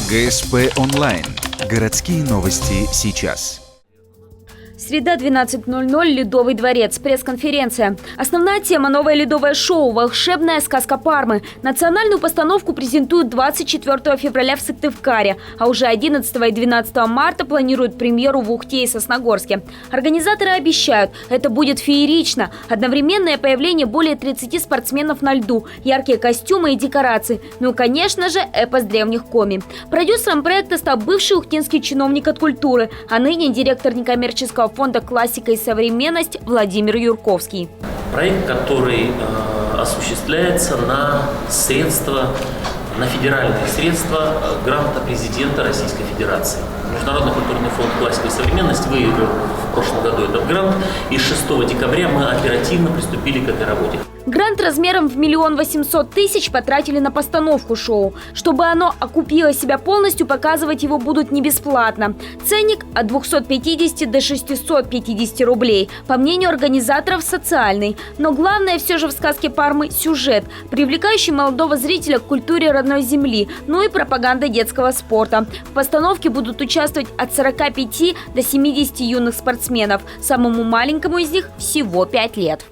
ГСП онлайн. Городские новости сейчас. Среда, 12:00, Ледовый дворец, пресс-конференция. Основная тема – новое ледовое шоу «Волшебная сказка Пармы». Национальную постановку презентуют 24 февраля в Сыктывкаре, а уже 11 и 12 марта планируют премьеру в Ухте и Сосногорске. Организаторы обещают, это будет феерично. Одновременное появление более 30 спортсменов на льду, яркие костюмы и декорации. Ну и, конечно же, эпос древних коми. Продюсером проекта стал бывший ухтинский чиновник от культуры, а ныне директор некоммерческого фонда «Классика и современность» Владимир Юрковский. Проект, который осуществляется на федеральные средства гранта президента Российской Федерации. Международный культурный фонд «Классика и современность» выиграл в прошлом году этот грант, и 6 декабря мы оперативно приступили к этой работе. Грант размером в 1 800 000 потратили на постановку шоу. Чтобы оно окупило себя полностью, показывать его будут не бесплатно. Ценник от 250 до 650 рублей. По мнению организаторов, социальный. Но главное все же в сказке Пармы – сюжет, привлекающий молодого зрителя к культуре родной земли, ну и пропаганда детского спорта. В постановке будут участвовать от 45 до 70 юных спортсменов. Самому маленькому из них всего 5 лет.